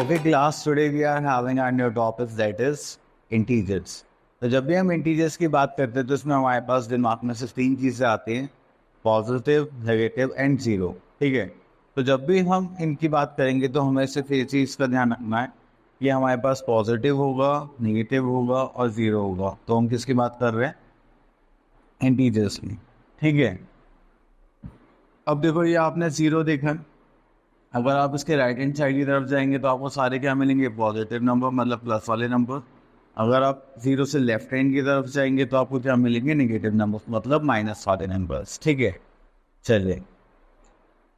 Okay, class, today we are having our new topic that is integers. तो जब भी हम इंटीजर्स की बात करते हैं तो इसमें हमारे पास दिमाग में सिर्फ तीन चीज़ें आती हैं, पॉजिटिव, नेगेटिव एंड ज़ीरो. ठीक है. तो जब भी हम इनकी बात करेंगे तो हमें सिर्फ ये चीज़ का ध्यान रखना है कि हमारे पास पॉजिटिव होगा, नेगेटिव होगा और ज़ीरो होगा. तो हम किसकी बात कर रहे हैं? इंटीजर्स की. ठीक है. अब देखो, ये आपने ज़ीरो देखा. अगर आप इसके राइट हैंड साइड की तरफ जाएंगे तो आपको सारे क्या मिलेंगे? पॉजिटिव नंबर, मतलब प्लस वाले नंबर. अगर आप जीरो से लेफ्ट हैंड की तरफ जाएंगे तो आपको क्या मिलेंगे? नेगेटिव नंबर, मतलब माइनस वाले नंबर्स. ठीक है. चलिए,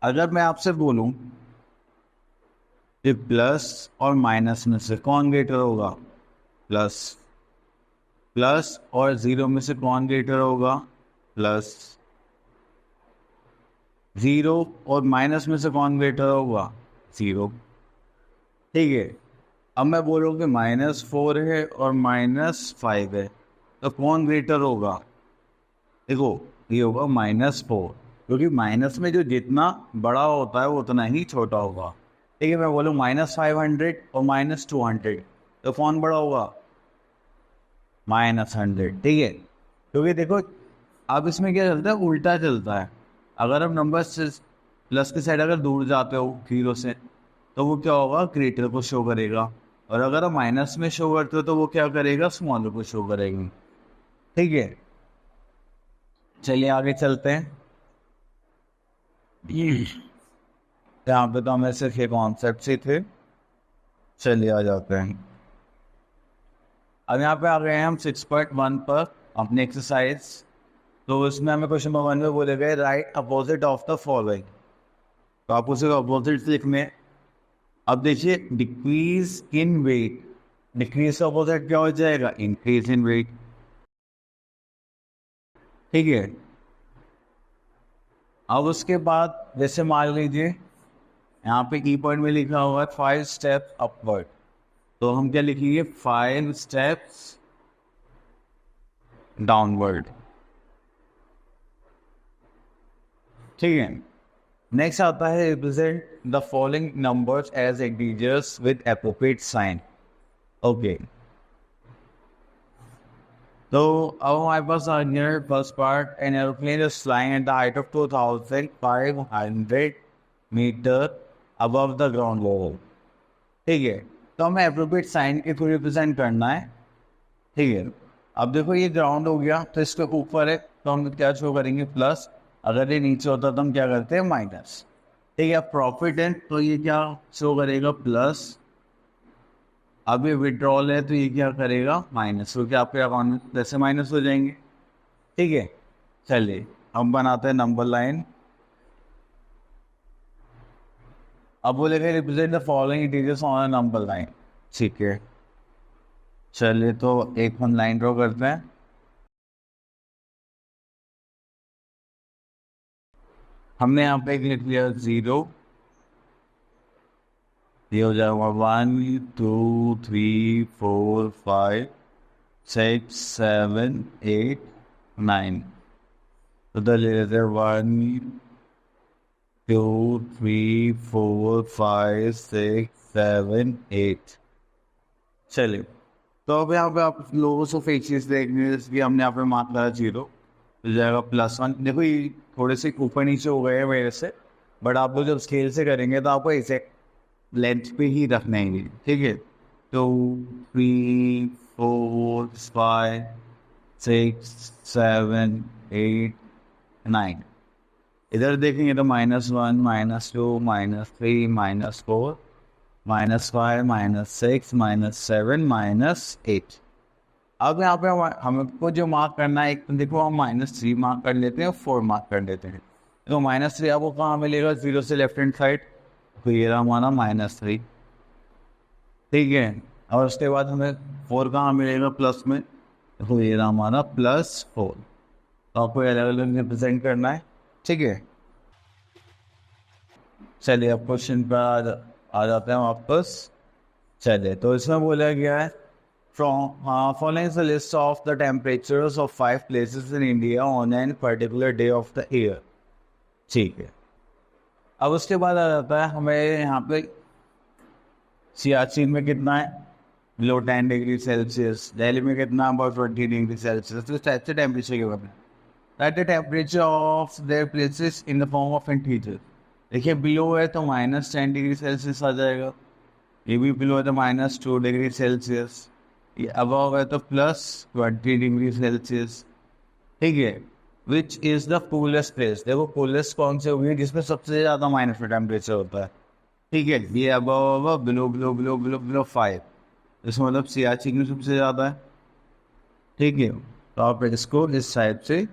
अगर मैं आपसे बोलूं कि प्लस और माइनस में से कौन ग्रेटर होगा? प्लस. प्लस और जीरो में से कौन ग्रेटर होगा? प्लस. जीरो और माइनस में से कौन ग्रेटर होगा? जीरो. ठीक है. अब मैं बोलूँ कि -4 है और -5 है, तो कौन ग्रेटर होगा? देखो, ये होगा -4, क्योंकि माइनस में जो जितना बड़ा होता है वो उतना ही छोटा होगा. ठीक है. मैं बोलूँ -500 और -200, तो कौन बड़ा होगा? -100. ठीक है. क्योंकि देखो, अब इसमें क्या चलता है? उल्टा चलता है. अगर आप नंबर से प्लस की साइड अगर दूर जाते हो जीरो से, तो वो क्या होगा? ग्रेटर को शो करेगा. और अगर आप माइनस में शो करते हो तो वो क्या करेगा? स्मॉलर को शो करेगी. ठीक है. चलिए आगे चलते हैं. यहाँ पे तो हमें सिर्फ ये कॉन्सेप्ट ही थे. चलिए आ जाते हैं. अब यहाँ पे आ गए हैं हम 6.1 पर अपनी एक्सरसाइज. तो इसमें हमें क्वेश्चन नंबर 1 में बोले गए right opposite of the following. तो आपको सिर्फ अपोजिट लिखने. अब देखिए, डिक्रीज इन वेट. डिक्रीज का अपोजिट क्या हो जाएगा? Increase in weight. ठीक है. अब उसके बाद जैसे मान लीजिए यहाँ पे की पॉइंट में लिखा हुआ है 5 स्टेप अपवर्ड, तो हम क्या लिखेंगे? 5 स्टेप्स डाउनवर्ड. ठीक है. नेक्स्ट आता है represent the following numbers as integers with appropriate sign. Okay. तो अब हमारे पास आ गया first part. An aeroplane is flying at the height of 2500 metre above the ground level. ठीक है. तो हमें एप्रोप्रिएट साइन के थ्रू रिप्रेजेंट करना है. ठीक है. अब देखो, ये ग्राउंड हो गया तो इसके ऊपर है तो हम क्या शो करेंगे? प्लस. अगर ये नीचे होता तो हम क्या करते हैं? माइनस. ठीक है. प्रॉफिट है तो ये क्या शो करेगा? प्लस. अब ये विड्रॉल है तो ये क्या करेगा? माइनस, क्योंकि आपके अकाउंट में जैसे माइनस हो जाएंगे. ठीक है. चलिए हम बनाते हैं नंबर लाइन. अब बोलेगा represent the following integers on a number line. ठीक है. चलिए तो एक हम लाइन ड्रॉ करते हैं. हमने यहाँ पे लिख लिया 0. ये हो जाएगा 1 2 3 4 5 6 7 8 9. तो द लेटर 1 2 3 4 5 6 7 8. चलिए. तो अब यहाँ पे आप लोगों से फेक चीज़ देखने, जैसे कि हमने यहाँ पे मार्क करा 0, तो जाएगा +1. देखो, ये थोड़े से ऊपर नीचे हो गए हैं मेरे से, बट आप लोग जब स्केल से करेंगे तो आपको ऐसे लेंथ पे ही रखना है. ठीक है. 2 3 4 5 6 7 8 9. इधर देखेंगे तो -1 -2 -3 -4 -5 -6 -7 -8. अब यहाँ पे हमको जो मार्क करना है, एक तो देखो हम -3 मार्क कर लेते हैं और 4 मार्क कर लेते हैं. तो -3 आपको कहाँ मिलेगा? 0 से लेफ्ट हैंड साइड, तो ये रहा हमारा -3. ठीक है. और उसके बाद हमें 4 कहाँ मिलेगा? प्लस में, तो ये रहा हमारा +4. तो आपको अलग अलग रिप्रेजेंट करना है. ठीक है. चलिए अब क्वेश्चन पर आ जाते हैं वापस. चलिए, तो इसमें बोला गया है following is a list of the temperatures of 5 places in India on a particular day of the year. ठीक है. अब उसके बाद आ जाता है हमें यहाँ पे सियाचिन में कितना है, बिलो 10 डिग्री सेल्सियस। दिल्ली में कितना, अबाउट 20 डिग्री सेल्सियस। तो इस टाइप से टेम्परेचर के बारे में that the temperature of their places in the form of integer. देखिए बिलो है तो -10 डिग्री सेल्सियस आ जाएगा, ये भी बिलो है तो -2 डिग्री सेल्सियस, ये अबव है तो +20 डिग्री सेल्सियस। ठीक है, which is the coolest place. देखो कूलेस्ट कौन से होगी, जिसमें सबसे ज्यादा माइनस में टेम्परेचर होता है। ठीक है, ये above below below below below below 5, इसका मतलब सियाचिन में सबसे ज्यादा है। ठीक है, तो आप इसको इस साइड से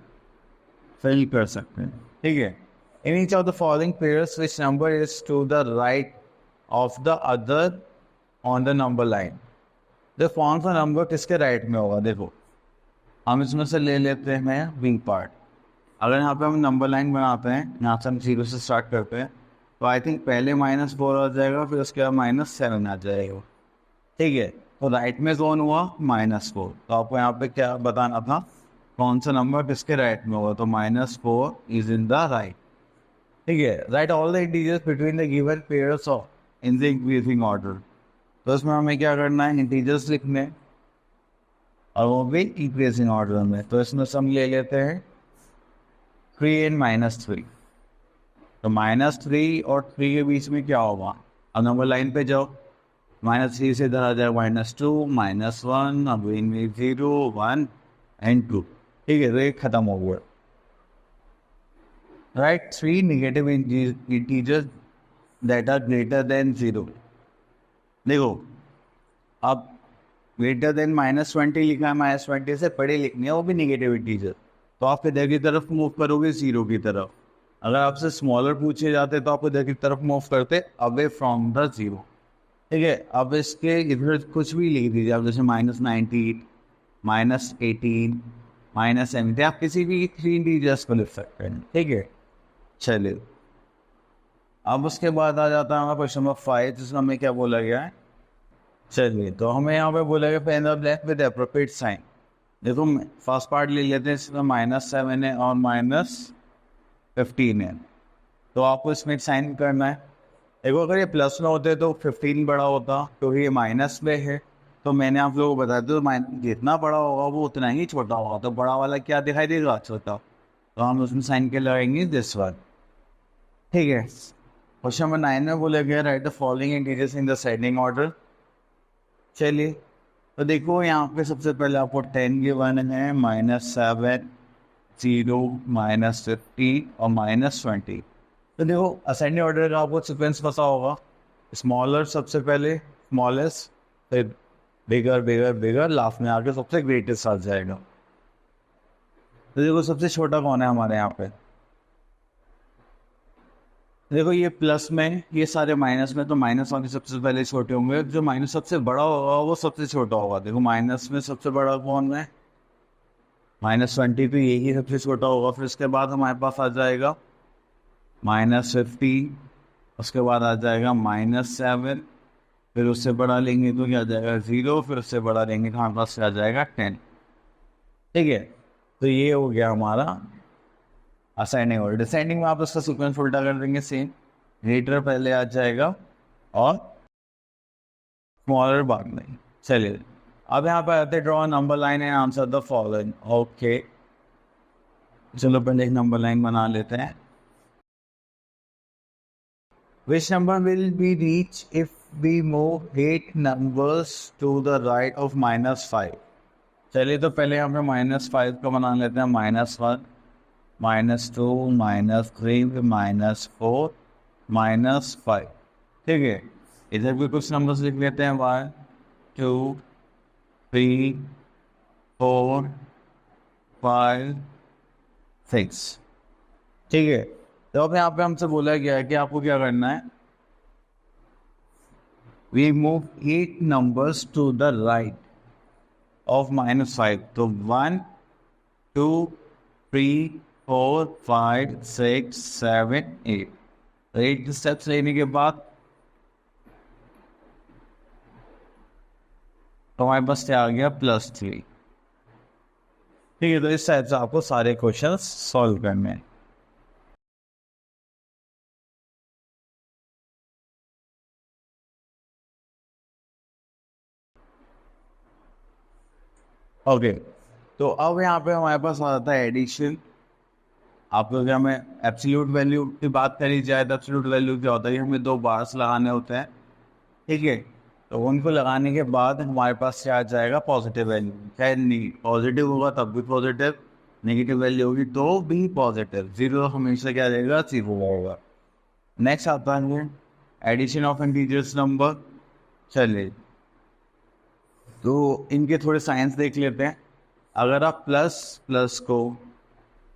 फिल कर सकते हैं। ठीक है, in each of the following pairs which number is to the right of the other on the number line. देखो कौन सा नंबर किसके राइट में होगा। देखो हम इसमें से ले लेते हैं विंग पार्ट। अगर यहाँ पे हम नंबर लाइन बनाते हैं, यहाँ से हम 0 से स्टार्ट करते हैं, तो आई थिंक पहले -4 आ जाएगा, फिर उसके बाद -7 आ जाएगा। ठीक है, तो राइट में कौन हुआ, -4। तो आपको यहाँ पे क्या बताना था, कौन सा नंबर किसके राइट में होगा, तो -4 इज इन द राइट। ठीक है, right all the integers between the given pairs of in the increasing order. तो इसमें हमें क्या करना है, इंटीजर्स लिखने हैं और वो भी इंक्रीजिंग ऑर्डर में। तो इसमें सम ले लेते हैं 3 एंड -3। तो -3 और 3 के बीच में क्या होगा, अब नंबर लाइन पे जाओ, -3 से इधर आ जाए -2 -1, अब इनमें 0 1 एंड 2। ठीक है, तो ये खत्म हो गया। Write 3 negative integers that are greater than 0। देखो अब ग्रेटर देन -20 लिखा है, -20 से बड़े लिखने हैं, वो भी नेगेटिव इंटीजर। तो आप इधर की तरफ मूव करोगे 0 की तरफ। अगर आपसे स्मॉलर पूछे जाते तो आप इधर की तरफ मूव करते अवे फ्रॉम द 0। ठीक है, अब इसके इधर कुछ भी लिख दीजिए आप, जैसे -19 -18 -70, आप किसी भी 3 इंटीजर्स को लिख सकते हैं। ठीक है, चलिए अब उसके बाद आ जाता है हमारा क्वेश्चन नंबर 5, जिसमें हमें क्या बोला गया है। चलिए तो हमें यहाँ पे बोला गया pen the blank with appropriate sign. देखो फर्स्ट पार्ट ले लेते हैं, इसमें -7 है और -15 है, तो आपको इसमें साइन करना है। देखो अगर ये प्लस में होते तो 15 बड़ा होता, क्योंकि ये माइनस में है। तो मैंने आप लोगों को बताया तो जितना बड़ा होगा वो उतना ही छोटा होगा, तो बड़ा वाला क्या दिखाई देगा, छोटा। तो हम उसमें साइन के लगाएंगे दिस वन। ठीक है, क्वेश्चन नंबर 9 में बोला गया right the following integers in the ascending order. चलिए तो देखो यहाँ पे सबसे पहले आपको 10 गिवन है, -7 0 -15 और -20। तो देखो असेंडिंग ऑर्डर का आपको सीक्वेंस पता होगा, स्मॉलर सबसे पहले स्मॉलेस्ट, फिर बिगर बिगर बिगर, लास्ट में आके सबसे ग्रेटेस्ट आ जाएगा। तो देखो सबसे छोटा कौन है हमारे यहाँ पे, देखो ये प्लस में, ये सारे माइनस में, तो माइनस वाले सबसे पहले छोटे होंगे, जो माइनस सबसे बड़ा होगा वो सबसे छोटा होगा। देखो माइनस में सबसे बड़ा कौन है, -20, तो यही सबसे छोटा होगा। फिर उसके बाद हमारे पास आ जाएगा -15, उसके बाद आ जाएगा -7, फिर उससे बड़ा लेंगे तो क्या आ जाएगा 0, फिर उससे बड़ा लेंगे तो हमारे पास आ जाएगा 10। ठीक है, तो ये हो गया हमारा असेंडिंग और डिसेंडिंग में आप उसका सीक्वेंस उल्टा कर देंगे, सेम ग्रेटर पहले आ जाएगा और स्मॉलर बाद में। चलिए अब यहाँ पर आते draw number line and answer the following. Okay चलो पहले एक नंबर लाइन बना लेते हैं। Which number will be reached if we move 8 numbers to the right of -5? चलिए तो पहले यहाँ पे -5 को बना लेते हैं, -1 -2 -3 -4 -5। ठीक है, इधर भी कुछ नंबर्स लिख लेते हैं, 1 2 3 4 5 6। ठीक है, तो अब यहाँ पे हमसे बोला गया है कि आपको क्या करना है, we move 8 numbers to the right of -5। तो 1 2 3 4 5 6 7 8। तो 8 स्टेप्स लेने के बाद तो हमारे पास क्या आ गया, +3। ठीक है, तो इस टाइप से आपको सारे क्वेश्चन सॉल्व करने हैं। ओके, तो अब यहाँ पे हमारे पास आ जाता है एडिशन। आप लोग हमें एब्सोल्यूट वैल्यू की बात करी जाए तो एब्सोल्यूट वैल्यू क्या होता है, हमें दो बार्स लगाने होते हैं, ठीक है। तो उनको लगाने के बाद हमारे पास क्या आ जाएगा, पॉजिटिव वैल्यू। चाहे पॉजिटिव होगा तब भी पॉजिटिव, नेगेटिव वैल्यू होगी तो भी पॉजिटिव, जीरो हमेशा क्या रहेगा, जीरो होगा। नेक्स्ट आता है एडिशन ऑफ इंटीजर्स नंबर। चलिए, तो इनके थोड़े साइंस देख लेते हैं। अगर आप प्लस प्लस को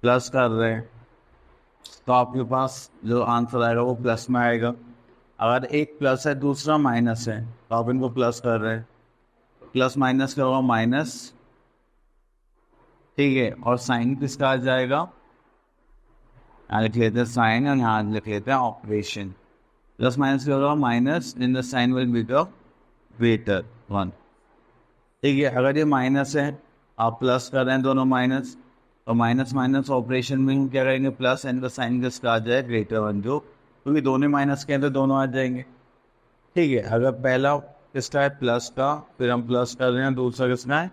प्लस कर रहे हैं तो आपके पास जो आंसर आएगा वो प्लस में आएगा। अगर एक प्लस है दूसरा माइनस है तो आप इनको प्लस कर रहे हैं, प्लस माइनस का होगा माइनस, ठीक है। और साइन किसका आ जाएगा, यहाँ लिख लेते हैं साइन और यहाँ लिख लेते हैं ऑपरेशन। प्लस माइनस का होगा minus, in the sign will be the greater one, ठीक है। अगर ये माइनस है, आप प्लस कर रहे हैं दोनों माइनस, तो माइनस माइनस ऑपरेशन में हम क्या करेंगे, प्लस, एंड द साइन किसका आ जाए, ग्रेटर वन, जो क्योंकि दोनों माइनस के हैं तो दोनों आ जाएंगे, ठीक है। अगर पहला किसका है, प्लस का, फिर हम प्लस कर रहे हैं, दूसरा किसका है,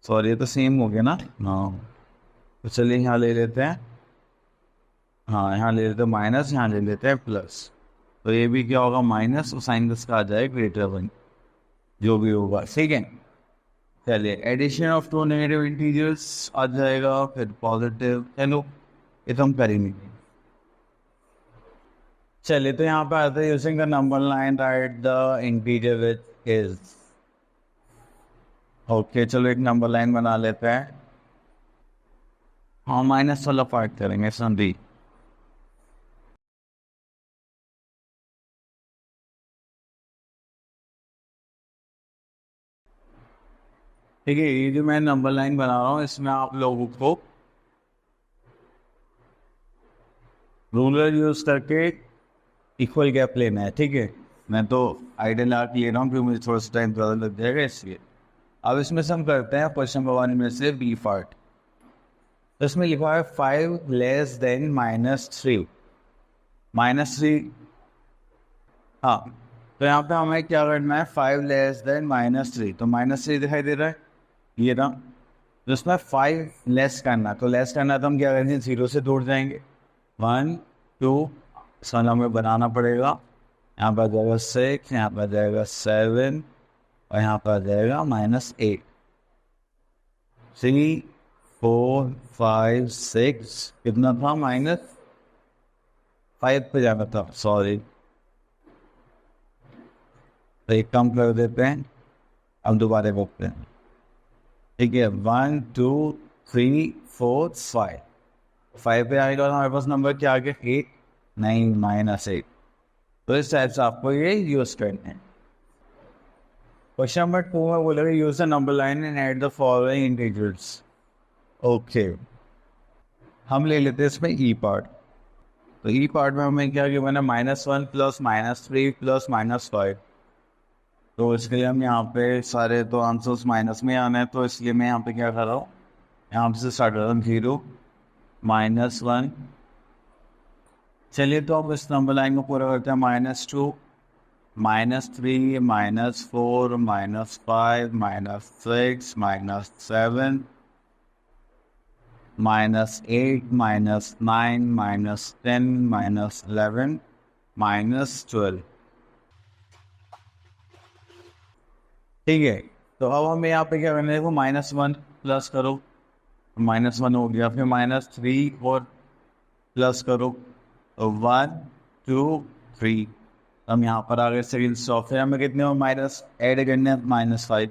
सॉरी ये तो सेम हो गया ना, हाँ। तो चलिए यहाँ ले लेते हैं, हाँ यहाँ ले लेते हैं माइनस, यहाँ ले लेते हैं प्लस। तो ये भी क्या होगा, माइनस, और साइन किसका आ जाए, ग्रेटर वन, जो भी होगा, ठीक है। चलिए, addition of two negative integers आ जाएगा, फिर पॉजिटिव, चलो ये तो हम करेंगे। चलिए, तो यहाँ पे आता है using the number line right the integer which is. Okay, चलो एक नंबर लाइन बना लेते हैं। हाँ, माइनस वाला पार्ट करेंगे संधि। ठीक है, ये जो मैं नंबर लाइन बना रहा हूँ इसमें आप लोगों को रूलर यूज करके इक्वल गैप लेना है, ठीक है। मैं तो आइडियल आर्क ले रहा हूँ क्योंकि मुझे थोड़ा सा टाइम ज़्यादा लग जाएगा इसलिए। अब इसमें से हम करते हैं क्वेश्चन नंबर 1 में से बी पार्ट। तो इसमें लिखा है 5 लेस देन -3, -3, हाँ। तो यहाँ पे हमें क्या करना है, 5 लेस देन -3, तो -3 दिखाई दे रहा है, ये ना। तो इसमें 5 लेस करना, तो लेस करना तो हम क्या करेंगे, 0 से दूर जाएंगे, 1 2, सन हमें बनाना पड़ेगा। यहाँ पर आ जाएगा 6, यहाँ पर आ जाएगा 7, और यहाँ पर आ जाएगा -8, 3 4 5 6, कितना था, -5 पे जाना था, सॉरी। तो एक कम कर देते हैं, अब दोबारा करते हैं, ठीक है। 1 2 3 4 5, 5 पे आएगा हमारे पास नंबर क्या आ गया, 8, नहीं -8। तो इस टाइप से आपको ये यूज करना है। क्वेश्चन नंबर 2 में बोलेगा use the number line and add the following integers. Okay, हम ले लेते हैं इसमें ई पार्ट। तो ई पार्ट में हमें क्या किया मैंने, -1 प्लस -3 प्लस -5। तो इसके लिए हम यहाँ पे सारे तो आंसर्स माइनस में आना है, तो इसलिए मैं यहाँ पे क्या कर रहा हूँ, यहाँ से स्टार्ट कर रहा हूँ, 0 -1। चलिए, तो अब इस नंबर लाइन को पूरा करते हैं, -2 -3 -4 -5 -6 -7 -8 -9 -10 -11 -12, ठीक है। तो अब हमें यहाँ पे क्या करना है, देखो -1 प्लस करो, -1 हो गया, फिर -3 और प्लस करो, 1 2 3, हम यहाँ पर आ गए सेकेंड स्टॉप। फिर हमें कितने और माइनस ऐड करने हैं, -5,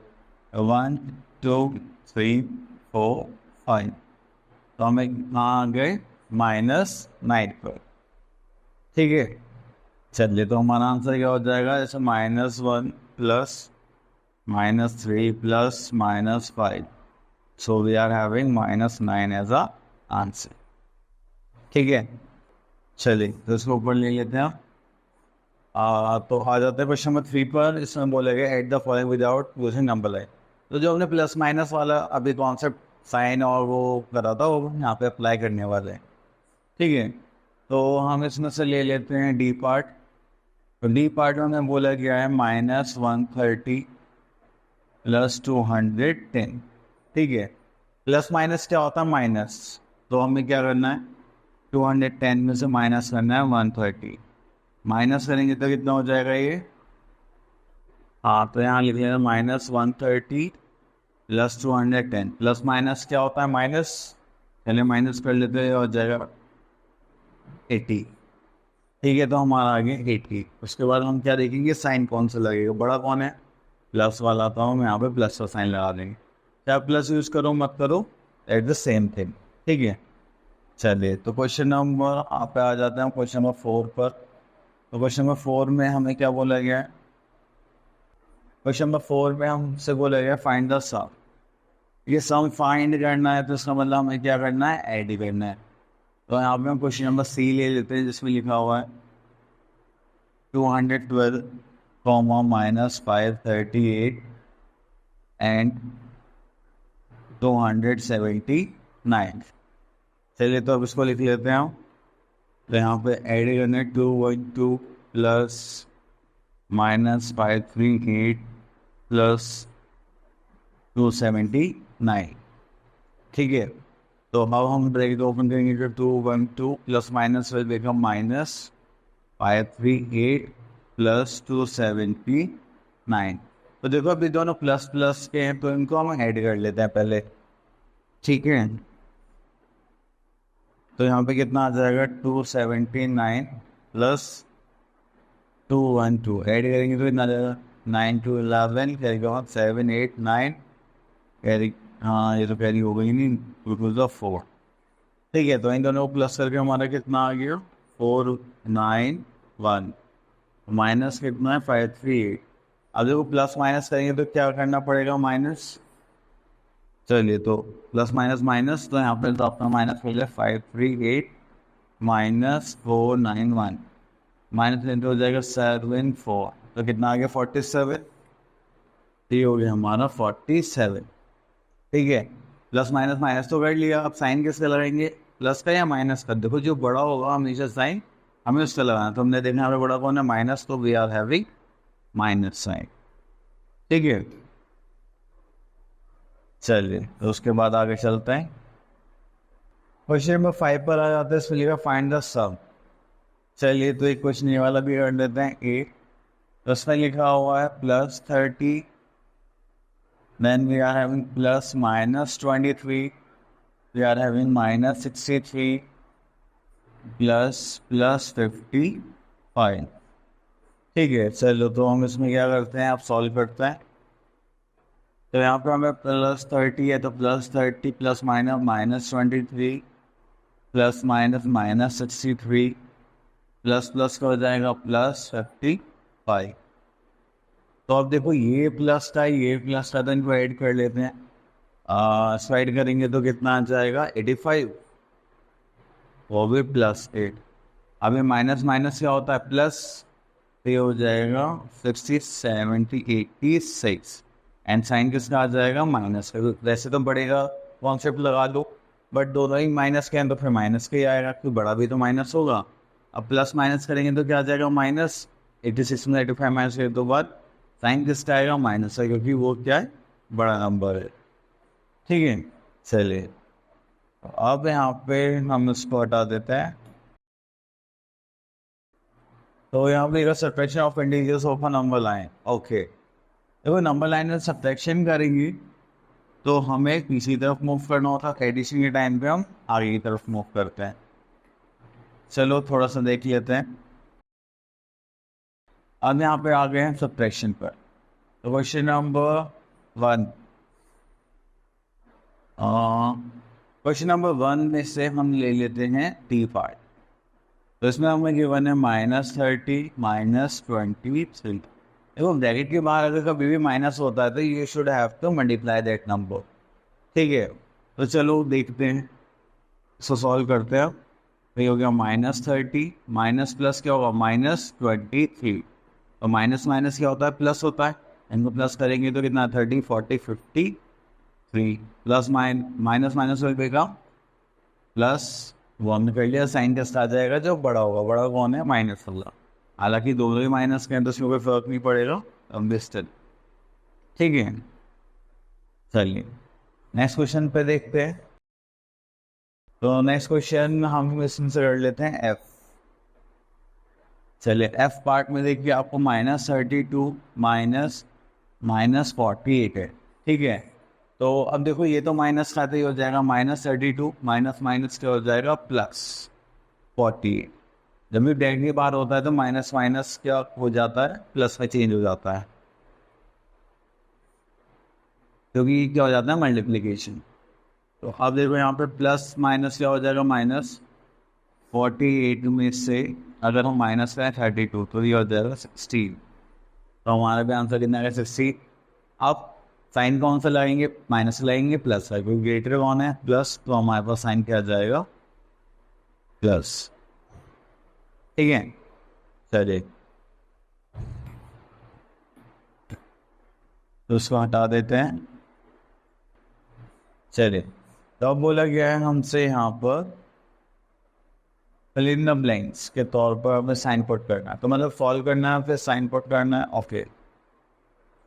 1 2 3 4 5, तो हमें कहाँ आ गए, -9 पर, ठीक है। चलिए, तो हमारा आंसर क्या हो जाएगा, जैसे -1 plus -3 plus -5, so we are having -9 as a answer, ठीक है। चलिए, तो इसको ऊपर ले लेते हैं। तो आ जाते हैं क्वेश्चन नंबर 3 पर। इसमें बोलेगा at the following without using number line. तो जो हमने प्लस माइनस वाला अभी कॉन्सेप्ट साइन और वो करा था, वो यहाँ पे अप्लाई करने वाले हैं, ठीक है। तो हम इसमें से ले लेते हैं डी पार्ट। तो डी पार्ट में हमें बोला गया है -130 प्लस 210। ठीक है, प्लस माइनस क्या होता है? माइनस। तो हमें क्या करना है? 210 में से माइनस करना है 130। माइनस करेंगे तो कितना हो जाएगा ये? हाँ, तो यहाँ लिख लेना -130 प्लस 210। प्लस माइनस क्या होता है? माइनस। पहले माइनस कर लेते हैं, हो जाएगा 80। ठीक है, तो हमारा आ गया 80। उसके बाद हम क्या देखेंगे? साइन कौन सा लगेगा? बड़ा कौन है? प्लस वाला। तो हम यहाँ पे प्लस का साइन लगा देंगे। क्या प्लस यूज करो मत करो, एट द सेम थिंग। ठीक है, चलिए तो क्वेश्चन नंबर आप पे आ जाते हैं, क्वेश्चन नंबर 4 पर। तो क्वेश्चन नंबर 4 में हमें क्या बोला गया है? क्वेश्चन नंबर 4 में हमसे बोला गया फाइंड द सम। ये सम फाइंड करना है, तो इसका मतलब हमें क्या करना है? ऐड करना है। तो यहाँ पे हम क्वेश्चन नंबर सी ले लेते हैं, जिसमें लिखा हुआ है 212 कॉमा -538 एंड 279। चलिए तो अब इसको लिख लेते हैं हम। तो यहाँ पे ऐड करना 212 प्लस -538 प्लस 279। ठीक है, तो अब हम ब्रैकेट ओपन करेंगे तो 212 plus minus will become -538 plus 279। तो देखो अभी दोनों प्लस प्लस के हैं, तो इनको हम ऐड कर लेते हैं पहले। ठीक है, तो यहाँ पे कितना आ जाएगा? 279 प्लस 212 ऐड करेंगे तो कितना आ जाएगा? 9 to 11 कैरी का 7 8 9 कैरी। हाँ, ये तो कैरी हो गई नहीं, बिकॉज ऑफ 4। ठीक है, तो इन दोनों को प्लस करके हमारा कितना आ गया? 491 माइनस कितना है? 538। अब देखो प्लस माइनस करेंगे तो क्या करना पड़ेगा? माइनस। चलिए तो प्लस माइनस माइनस, तो यहाँ पे तो अपना माइनस हो जाए 538 माइनस 491 माइनस इंटू हो जाएगा 74। तो कितना आ गया? 47। ये हो गया हमारा 47। ठीक है, प्लस माइनस माइनस तो कर लिया। अब साइन किसका लगाएंगे? प्लस का या माइनस का? देखो जो बड़ा होगा हमेशा साइन हमें उसका लगाना। तो हमने देखना हमारा बड़ा कौन है? माइनस, तो we are having minus sign. ठीक है, चलिए तो उसके बाद आगे चलते हैं। क्वेश्चन नंबर 5 पर आ जाते हैं, इसमें लिखा फाइंड द सम। चलिए तो एक क्वेश्चन ये वाला भी कर लेते हैं। ए, तो उसमें लिखा हुआ है +30, then we are having plus -23, we are having -63 plus 55। ठीक है, चलो तो हम इसमें क्या करते हैं? आप सॉल्व करते हैं। तो यहाँ पे हमें +30 है, तो +30 plus minus -23 plus -63 plus plus का हो जाएगा +55। तो अब देखो ये प्लस था, ये प्लस था, तो इनको ऐड कर लेते हैं। ऐड करेंगे तो कितना आ जाएगा? 85, वो भी +8। अभी माइनस माइनस क्या होता है? प्लस। तो ये हो जाएगा 60 70 86 एंड साइन किसका आ जाएगा? माइनस का। वैसे तो बढ़ेगा कॉन्सेप्ट लगा दो, बट दोनों ही माइनस के हैं तो फिर माइनस का ही आएगा, क्योंकि बड़ा भी तो माइनस होगा। अब प्लस माइनस करेंगे तो क्या आ जाएगा? माइनस। 86 में 85 माइनस करने के बाद साइन किसका आएगा? माइनस का, क्योंकि वो क्या है? बड़ा नंबर है। ठीक है, चलिए अब यहाँ पे हम इसको हटा देते हैं। तो यहाँ पे subtraction of integers of a number line. Okay, देखो नंबर लाइन में सब्ट्रैक्शन करेंगे तो हमें पीछे तरफ मूव करना होता है, एडिशन के टाइम पे हम आगे की तरफ मूव करते हैं। चलो थोड़ा सा देख लेते हैं। अब यहाँ पे आ गए हैं सब्ट्रैक्शन पर। तो क्वेश्चन नंबर 1, क्वेश्चन नंबर 1 में से हम ले लेते हैं डी पार्ट। तो इसमें हमें गिवन है -30 -23। देखो ब्रैकेट के बाहर अगर कभी भी माइनस होता है तो you should have to multiply that number. ठीक है, तो चलो देखते हैं, इसको सॉल्व करते हैं। तो ये हो गया -30 माइनस प्लस क्या होगा? -23। तो माइनस माइनस क्या होता है? प्लस होता है। इनको प्लस करेंगे तो कितना? 30 40 53 plus minus minus will become +1 कर लिया। साइन टेस्ट आ जाएगा जो बड़ा होगा। बड़ा कौन है? माइनस वाला। हालांकि दोनों ही माइनस के हैं तो उसमें कोई फर्क नहीं पड़ेगा। अब बेस्टेड। ठीक है, चलिए नेक्स्ट क्वेश्चन पे देखते हैं। तो नेक्स्ट क्वेश्चन हम इसमें से कर लेते हैं एफ। चलिए एफ पार्ट में देखिए आपको -32 -48 है, ठीक है। तो अब देखो ये तो माइनस खाते ही हो जाएगा, -32 माइनस माइनस क्या हो जाएगा +48। जब भी डेट की बात होता है तो माइनस माइनस क्या हो जाता है, प्लस में चेंज हो जाता है, क्योंकि क्या हो जाता है मल्टीप्लिकेशन। तो अब देखो यहाँ पे प्लस माइनस क्या हो जाएगा, -48 में से अगर हम माइनस करें 32 तो ये हो जाएगा 16। तो हमारा भी आंसर कितना है 60। अब साइन कौन सा लगाएंगे, माइनस लगाएंगे प्लस है, क्योंकि ग्रेटर कौन है प्लस, तो हमारे पास साइन क्या आ जाएगा प्लस, ठीक है। चलिए तो उसको हटा देते हैं। चलिए तो अब बोला गया है हमसे यहाँ पर फिल इन द ब्लैंक्स के तौर पर हमें साइन पुट करना है, तो मतलब सॉल्व करना है फिर साइन पुट करना है। ओके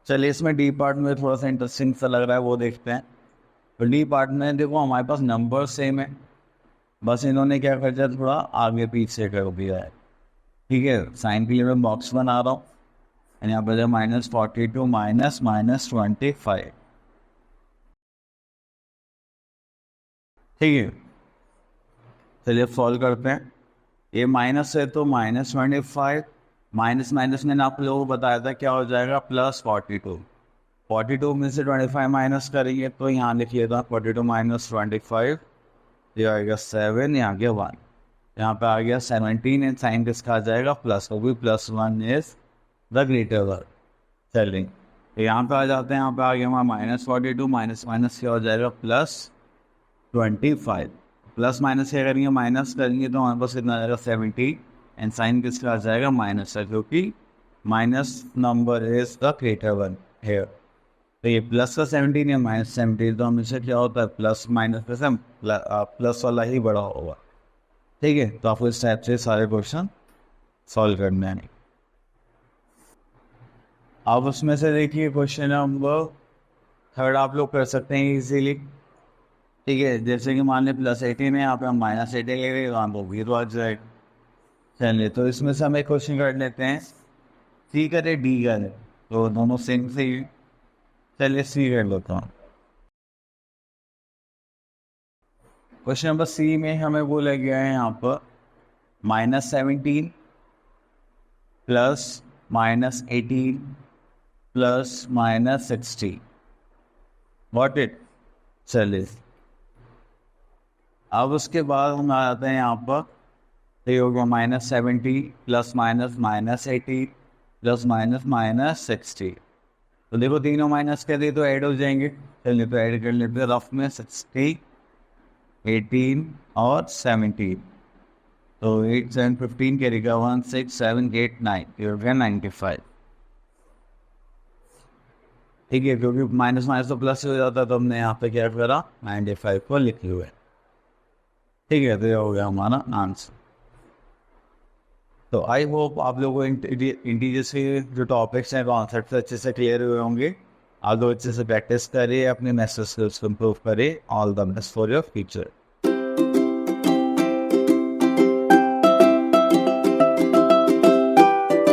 चलिए इसमें डी पार्ट में थोड़ा सा इंटरेस्टिंग सा लग रहा है, वो देखते हैं। तो डी पार्ट में देखो हमारे पास नंबर सेम है, बस इन्होंने क्या कर दिया थोड़ा आगे पीछे कर दिया है, ठीक है। साइन के लिए मैं बॉक्स बना रहा हूँ, यहाँ पर -42 -25, ठीक है। चलिए सॉल्व करते हैं। ये माइनस है तो -25 माइनस माइनस मैंने आप लोगों को बताया था क्या हो जाएगा +42। 42 में से 25 माइनस करेंगे तो यहाँ लिख लेता 42 - 25, ये आएगा 7, यहाँ गया 1, यहाँ पे आ गया 17 एंड साइन किसका आ जाएगा प्लस, वो भी +1 इज द ग्रेटर वन। चलिए तो यहाँ पे आ जाते हैं, यहाँ पे आ गया हमारा -42 माइनस माइनस क्या हो जाएगा +25, प्लस माइनस क्या करेंगे माइनस करेंगे तो हमारे पास कितना आ जाएगा 70 एंड साइन किसका आ जाएगा माइनस है, क्योंकि minus number is the greater one here. तो ये प्लस का 17 या -17, तो हमेशा क्या होता है प्लस माइनस प्लस वाला ही बड़ा होगा, ठीक है। तो आपको इस टाइप से सारे क्वेश्चन सॉल्व करने हैं। अब उसमें से देखिए क्वेश्चन नंबर 3 आप लोग कर सकते हैं इजीली, ठीक है। जैसे कि मान लें +18 है, यहाँ पे हम -18 ले रहे हैं तो भी तो आ जाएगा। चलिए तो इसमें से हम एक क्वेश्चन कर लेते हैं, सी करे डी करे, तो दोनों सेम से ही। चलिए सी कर लेता हूँ। क्वेश्चन नंबर सी में हमें बोला गया है यहाँ पर -17 + -18 + -60, वॉट इट। चलिए अब उसके बाद हम आ जाते हैं यहाँ पर, तो ये हो गया -70 + -80 + -60। तो देखो तीनों माइनस कर दिए तो ऐड हो जाएंगे, चलिए तो ऐड कर लेते हैं रफ में 60, 18 और 17। तो 8 7 15 करेगा 1 6 7 8 9, ये हो गया 95, ठीक है। क्योंकि माइनस माइनस तो प्लस हो जाता है, तो हमने यहाँ पे क्या करा 95 को लिखे हुए, ठीक है। तो ये हो गया हमारा आंसर। तो आई होप आप लोगों को इंटीजर्स के जो टॉपिक्स हैं कॉन्सेप्ट अच्छे से क्लियर हुए होंगे। आप लोग अच्छे से प्रैक्टिस करें, अपने मैथ्स स्किल्स को इम्प्रूव करें। All the best for your future.